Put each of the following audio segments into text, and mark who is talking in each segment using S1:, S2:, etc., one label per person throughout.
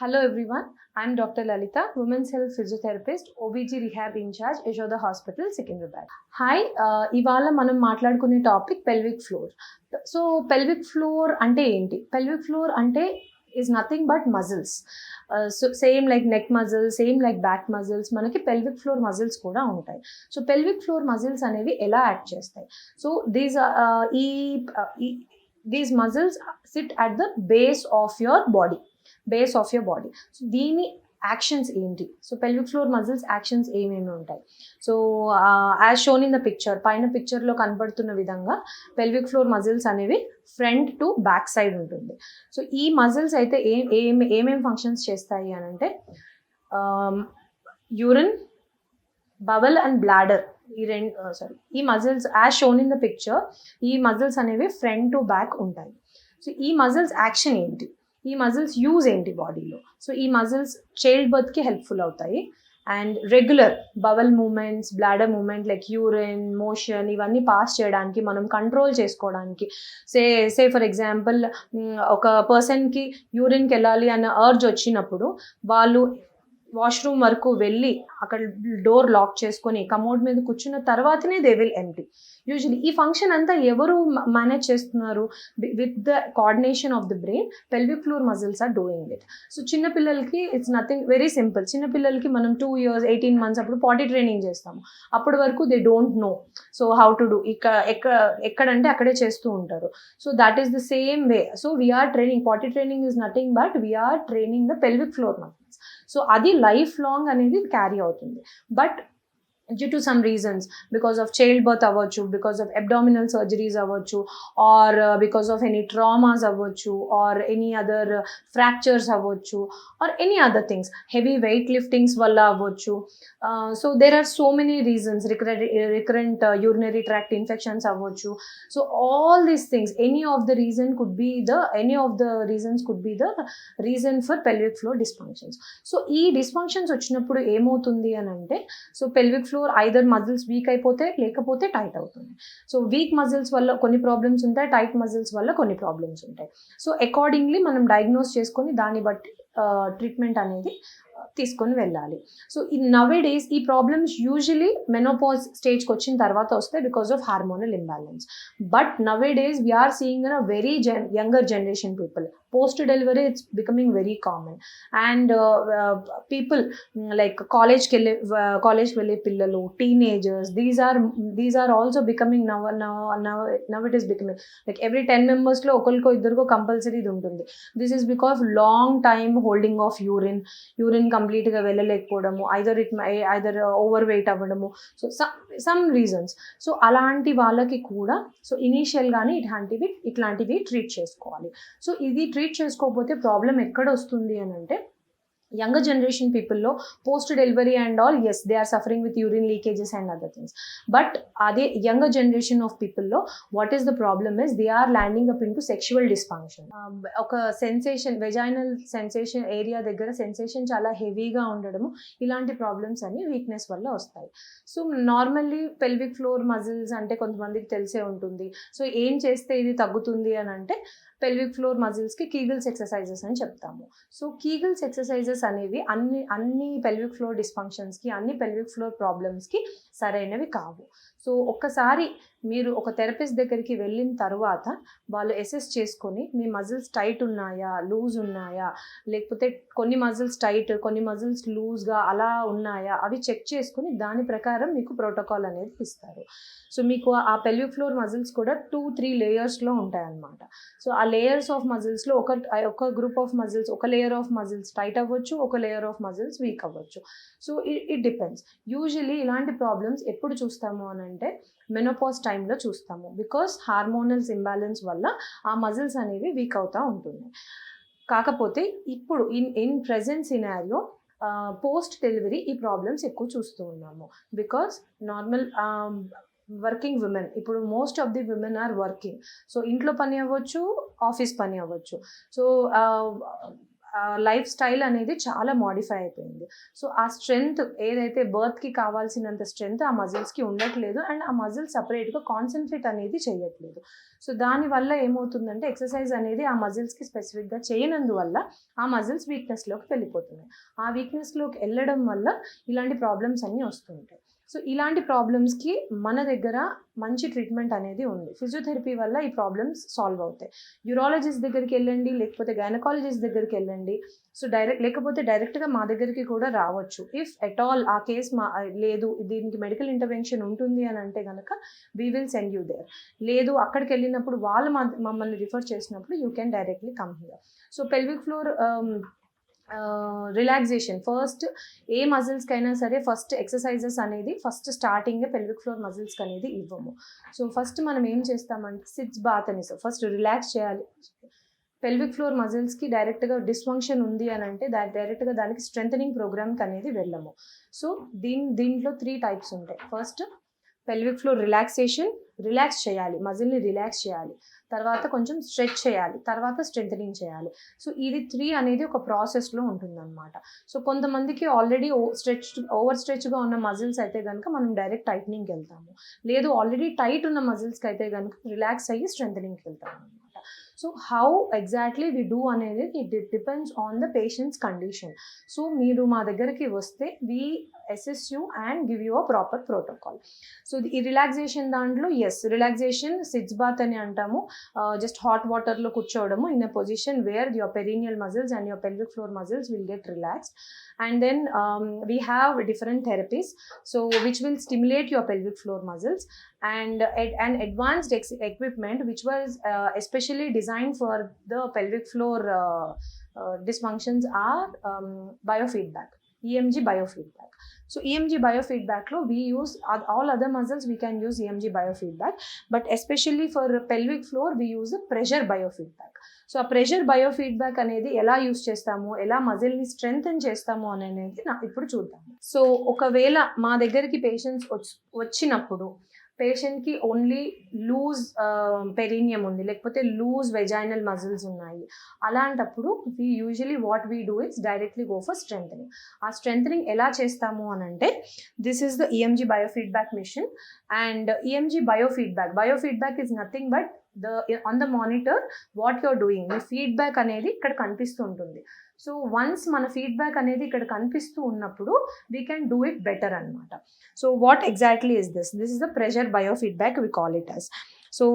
S1: Hello everyone, I am Dr. Lalita, Women's Health Physiotherapist, OBG Rehab in charge, Yashoda Hospital, Secunderabad. Hi, ఇవాళ మనం మాట్లాడుకునే topic pelvic floor. So pelvic floor అంటే ఏంటి? Pelvic floor అంటే is nothing but muscles. So same like neck muscles, same like back muscles, మనకి pelvic floor muscles కూడా ఉంటాయి. So pelvic floor muscles అనేవి ఎలా యాక్ట్ చేస్తాయి? So these muscles sit at the base of your body. So దీని actions ఏంటి? So pelvic floor muscles actions ఏమేమి ఉంటాయి? So as shown in the picture, పైన పిక్చర్లో కనపడుతున్న విధంగా పెల్విక్ ఫ్లోర్ మజిల్స్ అనేవి ఫ్రంట్ టు బ్యాక్ సైడ్ ఉంటుంది. సో ఈ మజిల్స్ అయితే ఏమేమి ఫంక్షన్స్ చేస్తాయి అని అంటే యూరిన్, బవల్ అండ్ బ్లాడర్, ఈ muscles as shown in the picture, ఈ మజిల్స్ అనేవి ఫ్రంట్ టు బ్యాక్ ఉంటాయి. సో ఈ మజిల్స్ యాక్షన్ ఏంటి? ఈ మజిల్స్ యూజ్ ఏంటి బాడీలో? సో ఈ మజిల్స్ చైల్డ్ బర్త్కి హెల్ప్ఫుల్ అవుతాయి and regular bowel movements, bladder movement like urine motion ఇవన్నీ పాస్ చేయడానికి, మనం కంట్రోల్ చేసుకోవడానికి. సే ఫర్ ఎగ్జాంపుల్ ఒక పర్సన్కి యూరిన్కి వెళ్ళాలి అన్న అర్జ్ వచ్చినప్పుడు వాళ్ళు వాష్రూమ్ వరకు వెళ్ళి అక్కడ డోర్ లాక్ చేసుకొని కమోడ్ మీద కూర్చున్న తర్వాతనే దే విల్ ఎంప్టీ. యూజువలీ ఈ ఫంక్షన్ అంతా ఎవరు మేనేజ్ చేస్తున్నారు? With the coordination of the brain, pelvic floor muscles are doing it. So చిన్నపిల్లలకి ఇట్స్ నథింగ్ వెరీ సింపుల్. చిన్నపిల్లలకి మనం 2 years 18 months అప్పుడు పాటీ ట్రైనింగ్ చేస్తాము. అప్పటి వరకు they don't know so how to do. ఎక్కడంటే అక్కడే చేస్తూ ఉంటారు. So that is the same way. So we're training, potty training is nothing but we're training the pelvic floor muscles. So అది life long అనేది carry అవుతుంది. But due to some reasons, because of child birth అవ్వచ్చు, because of abdominal surgeries అవ్వచ్చు, or because of any traumas అవ్వచ్చు, or any other fractures అవ్వచ్చు, or any other things, heavy weight liftings వల్ల అవ్వచ్చు. So there are so many reasons, recurrent urinary tract infections అవ్వచ్చు. So all these things, any of the reasons could be the reason for pelvic floor dysfunctions. So ఈ dysfunctions వచ్చినప్పుడు ఏమవుతుంది అని అంటే, so pelvic floor either muscles weak అయిపోతే, లేకపోతే tight అవుతుంది. So weak muscles వల్ల కొన్ని ప్రాబ్లమ్స్ ఉంటాయి, టైట్ మజిల్స్ వల్ల కొన్ని ప్రాబ్లమ్స్ ఉంటాయి. సో అకార్డింగ్లీ మనం డయాగ్నోస్ చేసుకొని దాన్ని బట్టి ట్రీట్మెంట్ అనేది తీసుకొని వెళ్ళాలి. సో నవ్ డేస్ ఈ ప్రాబ్లమ్స్ యూజువలీ మెనోపాజ్ స్టేజ్కి వచ్చిన తర్వాత వస్తాయి because of hormonal imbalance. But nowadays we're seeing in a very younger generation people. Post delivery it's becoming very common. And people like కాలేజ్కి వెళ్ళే పిల్లలు, teenagers, these are also becoming now it is becoming like every 10 members ఒకరికో ఇద్దరికో compulsory ఇది ఉంటుంది. This is because long time holding of urine కంప్లీట్గా వెళ్ళలేకపోవడము, either over weight అవ్వడము. So some reasons. So అలాంటి వాళ్ళకి కూడా సో ఇనీషియల్గానే ఇట్లాంటివి ట్రీట్ చేసుకోవాలి. సో ఇది ట్రీట్ చేసుకోకపోతే ప్రాబ్లం ఎక్కడ వస్తుంది అని అంటే, younger generation పీపుల్లో post delivery and all, as they are suffering with urine leakages and other things. But అదే యంగర్ జనరేషన్ ఆఫ్ పీపుల్లో what is the problem is they are landing up into sexual dysfunction. ఒక sensation, vaginal sensation area దగ్గర sensation చాలా హెవీగా ఉండడము, ఇలాంటి problems అన్ని weakness వల్ల వస్తాయి. So normally pelvic floor muscles అంటే కొంతమందికి తెలిసే ఉంటుంది. సో ఏం చేస్తే ఇది తగ్గుతుంది అని అంటే, పెల్విక్ ఫ్లోర్ మజిల్స్కి కీగిల్స్ ఎక్సర్సైజెస్ అని చెప్తాము. సో కీగిల్స్ ఎక్సర్సైజెస్ అనేవి అన్ని పెల్విక్ ఫ్లోర్ డిస్ఫంక్షన్స్కి, అన్ని పెల్విక్ ఫ్లోర్ ప్రాబ్లమ్స్కి సరైనవి కావు. సో ఒక్కసారి మీరు ఒక థెరపిస్ట్ దగ్గరికి వెళ్ళిన తర్వాత వాళ్ళు అసెస్ చేసుకొని మీ మజిల్స్ టైట్ ఉన్నాయా, లూజ్ ఉన్నాయా, లేకపోతే కొన్ని మజిల్స్ టైట్, కొన్ని మజిల్స్ లూజ్గా అలా ఉన్నాయా, అవి చెక్ చేసుకుని దాని ప్రకారం మీకు ప్రోటోకాల్ అనేది ఇస్తారు. సో మీకు ఆ పెల్విక్ ఫ్లోర్ మజిల్స్ కూడా 2-3 లేయర్స్లో ఉంటాయన్నమాట. సో ఆ లేయర్స్ ఆఫ్ మజిల్స్లో ఒక గ్రూప్ ఆఫ్ మజిల్స్, ఒక లేయర్ ఆఫ్ మజిల్స్ టైట్ అవ్వచ్చు, ఒక లేయర్ ఆఫ్ మజిల్స్ వీక్ అవ్వచ్చు. So it depends. యూజువలీ ఇలాంటి ప్రాబ్లమ్స్ ఎప్పుడు చూస్తాము అని అంటే మెనోపాజ్ టైంలో చూస్తాము. బికాస్ హార్మోనల్స్ ఇంబ్యాలెన్స్ వల్ల ఆ మజిల్స్ అనేవి వీక్ అవుతూ ఉంటుంది. కాకపోతే ఇప్పుడు in present scenario post delivery ఈ ప్రాబ్లమ్స్ ఎక్కువ చూస్తూ ఉన్నాము. బికాస్ నార్మల్ వర్కింగ్ విమెన్, ఇప్పుడు most of the women are working. So ఇంట్లో పని అవ్వచ్చు, ఆఫీస్ పని అవ్వచ్చు. సో లైఫ్ స్టైల్ అనేది చాలా మోడిఫై అయిపోయింది. సో ఆ స్ట్రెంగ్త్ ఏదైతే బర్త్కి కావాల్సినంత స్ట్రెంగ్త్ ఆ మజిల్స్కి ఉండట్లేదు, అండ్ ఆ మజిల్ సపరేట్గా కాన్సన్ట్రేట్ అనేది చేయట్లేదు. సో దానివల్ల ఏమవుతుందంటే ఎక్సర్సైజ్ అనేది ఆ మజిల్స్కి స్పెసిఫిక్గా చేయనందువల్ల ఆ మజిల్స్ వీక్నెస్లోకి వెళ్ళిపోతున్నాయి. ఆ వీక్నెస్లోకి వెళ్ళడం వల్ల ఇలాంటి ప్రాబ్లమ్స్ అన్నీ వస్తుంటాయి. సో ఇలాంటి ప్రాబ్లమ్స్కి మన దగ్గర మంచి ట్రీట్మెంట్ అనేది ఉంది. ఫిజియోథెరపీ వల్ల ఈ ప్రాబ్లమ్స్ సాల్వ్ అవుతాయి. యూరాలజిస్ట్ దగ్గరికి వెళ్ళండి, లేకపోతే గైనకాలజిస్ట్ దగ్గరికి వెళ్ళండి. సో లేకపోతే డైరెక్ట్గా మా దగ్గరికి కూడా రావచ్చు. ఇఫ్ ఎట్ ఆల్ ఆ కేస్ లేదు, దీనికి మెడికల్ ఇంటర్వెన్షన్ ఉంటుంది అని అంటే కనుక we will send you there. లేదు, అక్కడికి వెళ్ళినప్పుడు వాళ్ళు మమ్మల్ని రిఫర్ చేసినప్పుడు you can directly come here. So pelvic floor relaxation first ఏ మజిల్స్కి అయినా సరే ఫస్ట్ ఎక్సర్సైజెస్ అనేది ఫస్ట్ స్టార్టింగ్ పెల్విక్ ఫ్లోర్ మజిల్స్కి అనేది ఇవ్వము. సో ఫస్ట్ మనం ఏం చేస్తామంటే సిట్స్ బాత్ అని ఫస్ట్ రిలాక్స్ చేయాలి. పెల్విక్ ఫ్లోర్ మజిల్స్కి డైరెక్ట్గా డిస్ఫంక్షన్ ఉంది అని అంటే డైరెక్ట్గా దానికి స్ట్రెంథనింగ్ ప్రోగ్రామ్కి అనేది వెళ్ళము. సో దీంట్లో 3 టైప్స్ ఉంటాయి. ఫస్ట్ పెల్విక్ ఫ్లోర్ రిలాక్స్ చేయాలి, మజిల్ని రిలాక్స్ చేయాలి, తర్వాత కొంచెం స్ట్రెచ్ చేయాలి, తర్వాత స్ట్రెంథనింగ్ చేయాలి. సో ఇది 3 అనేది ఒక ప్రాసెస్లో ఉంటుందన్నమాట. సో కొంతమందికి ఆల్రెడీ ఓవర్ స్ట్రెచ్గా ఉన్న మజిల్స్ అయితే కనుక మనం డైరెక్ట్ టైట్నింగ్కి వెళ్తాము. లేదు, ఆల్రెడీ టైట్ ఉన్న మజిల్స్కి అయితే కనుక రిలాక్స్ అయ్యి స్ట్రెంథనింగ్కి వెళ్తాము అనమాట. So how exactly we do అనేది it depends on the patient's condition. So మీరు మా దగ్గరికి వస్తే we assess you and give you a proper protocol. So ఈ రిలాక్సేషన్ దాంట్లో రిలాక్సేషన్ సిట్స్ బాత్ అని అంటాము. జస్ట్ హాట్ వాటర్లో కూర్చోవడము in a position where your perineal muscles and your pelvic floor muscles will get relaxed. And then we have different therapies so which will stimulate your pelvic floor muscles, and an advanced equipment which was especially designed for the pelvic floor dysfunctions are biofeedback, EMG biofeedback. So EMG biofeedback lo we use all other muscles, we can use EMG biofeedback, but especially for pelvic floor we use the pressure biofeedback. So ఆ pressure biofeedback అనేది ఎలా use చేస్తాము, ఎలా మజిల్ని strengthen చేస్తాము అనేది ఇప్పుడు చూద్దాము. So ఒకవేళ మా దగ్గరికి పేషెంట్స్ వచ్చినప్పుడు పేషెంట్కి ఓన్లీ లూజ్ పెరీనియం ఉంది, లేకపోతే లూజ్ వెజైనల్ మజిల్స్ ఉన్నాయి, అలాంటప్పుడు usually what we do is directly go for strengthening. ఆ స్ట్రెంథనింగ్ ఎలా చేస్తాము అని అంటే this is the EMG biofeedback machine, and EMG biofeedback is nothing but on the monitor what you're doing. Me feedback అనేది ఇక్కడ కనిపిస్తూ ఉంటుంది. సో వన్స్ మన ఫీడ్బ్యాక్ అనేది ఇక్కడ కనిపిస్తూ ఉన్నప్పుడు we can do it better అనమాట. So what exactly is this is the pressure biofeedback we call it as. So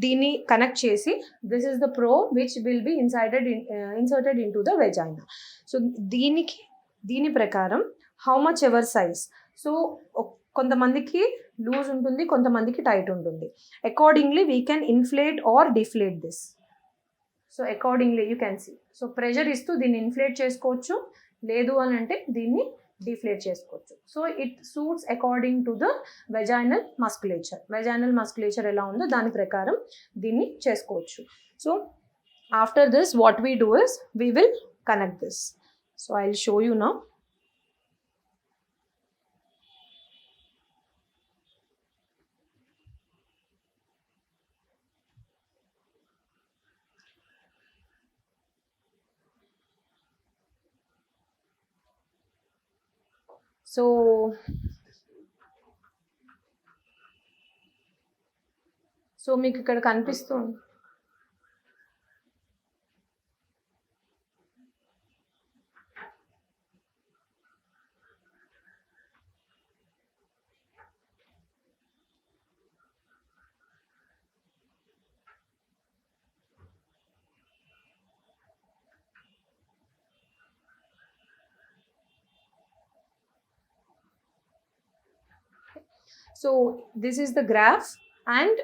S1: దీన్ని కనెక్ట్ చేసి this is the probe which will be inserted into the vagina. So దీని ప్రకారం how much ever size. So కొంతమందికి loose ఉంటుంది, కొంతమందికి tight ఉంటుంది. Accordingly we can inflate or deflate this. So accordingly you can see. So pressure ఇస్తూ దీన్ని inflate చేసుకోవచ్చు, లేదు అని అంటే దీన్ని డిఫ్లేట్ చేసుకోవచ్చు. So it suits according to the vaginal musculature ఎలా ఉందో దాని ప్రకారం దీన్ని చేసుకోవచ్చు. So after this what we do is we will connect this. So I will show you now. So మీకు ఇక్కడ కనిపిస్తుంది. So this is the graph and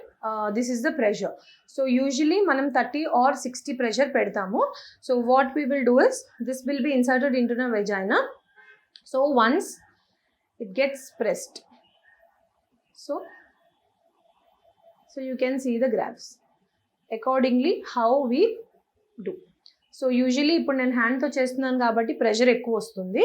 S1: this is the pressure. So usually manam 30 or 60 pressure pedtamu. So what we will do is this will be inserted into the vagina. So once it gets pressed, so you can see the graphs accordingly how we do. So usually ఇప్పుడు నేను హ్యాండ్తో చేస్తున్నాను కాబట్టి pressure ఎక్కువ వస్తుంది.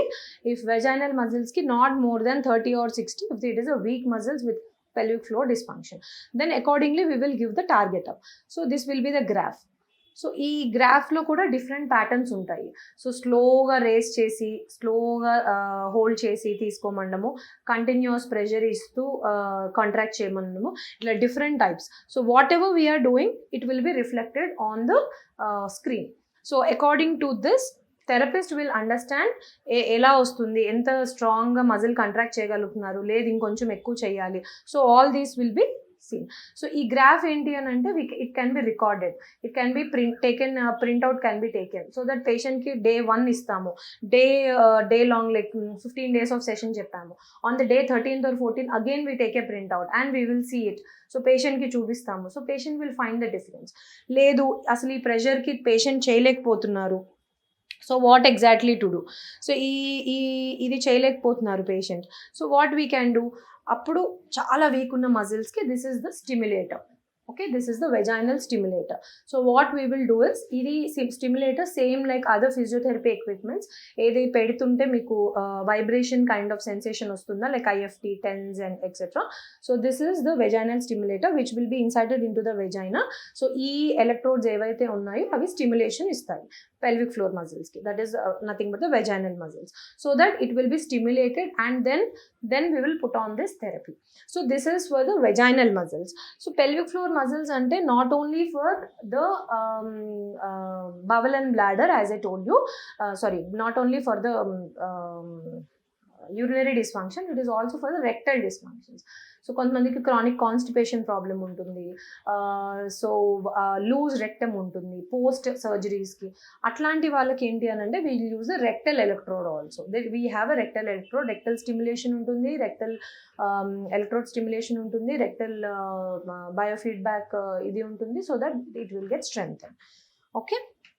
S1: If vaginal మజిల్స్కి not more than 30 or 60, if it is a weak muscles with pelvic floor dysfunction, then accordingly we will give the target up. So this will be the graph. So ఈ గ్రాఫ్లో కూడా different patterns ఉంటాయి. So స్లోగా raise చేసి స్లోగా hold చేసి తీసుకోమండము, continuous pressure ఇస్తూ కాంట్రాక్ట్ చేయమనము, ఇట్లా different types. So whatever we're doing it will be reflected on the screen. So according to this therapist will understand ఎలా వస్తుంది, ఎంత స్ట్రాంగ్గా మజిల్ కంట్రాక్ట్ చేయగలుగుతున్నారు, లేదు ఇంకొంచెం ఎక్కువ చేయాలి. So all these will be seen. So ఈ గ్రాఫ్ ఏంటి అని అంటే it can be recorded, it can be printout can be taken. So that పేషెంట్కి డే 1 ఇస్తాము, day long like 15 days of session చెప్పాము, on the day 13th or 14th again we take a printout and we will see it. So పేషెంట్కి చూపిస్తాము. So patient will find the difference. లేదు అసలు ఈ ప్రెషర్కి patient చేయలేకపోతున్నారు, so what exactly to do. So ఇది చేయలేకపోతున్నారు patient, so what we can do. అప్పుడు చాలా వీక్ ఉన్న మజిల్స్కి this is the stimulator. Okay, this is the vaginal stimulator. So what we will do is, ఇది stimulator same like other physiotherapy equipments. ఏది పెడుతుంటే మీకు వైబ్రేషన్ కైండ్ ఆఫ్ సెన్సేషన్ వస్తుందా, like IFT, TENS and etcetera. So this is the vaginal stimulator which will be inserted into the vagina. So ఈ electrodes ఏవైతే ఉన్నాయో అవి stimulation ఇస్తాయి pelvic floor muscles ki, that is nothing but the vaginal muscles, so that it will be stimulated and then we will put on this therapy. So this is for the vaginal muscles. So pelvic floor muscles ante not only for the bowel and bladder, as I told you, sorry, not only for the urinary dysfunction, it is also for the rectal dysfunctions. So కొంతమందికి chronic constipation problem ఉంటుంది, so loose rectum ఉంటుంది post సర్జరీస్కి. అట్లాంటి వాళ్ళకి ఏంటి అని అంటే we'll use the rectal electrode also. We have a rectal electrode, rectal stimulation ఉంటుంది, రెక్టల్ ఎలక్ట్రోడ్ స్టిమ్యులేషన్ ఉంటుంది, రెక్టల్ బయోఫీడ్బ్యాక్ ఇది ఉంటుంది, so that it will get strengthen. Okay.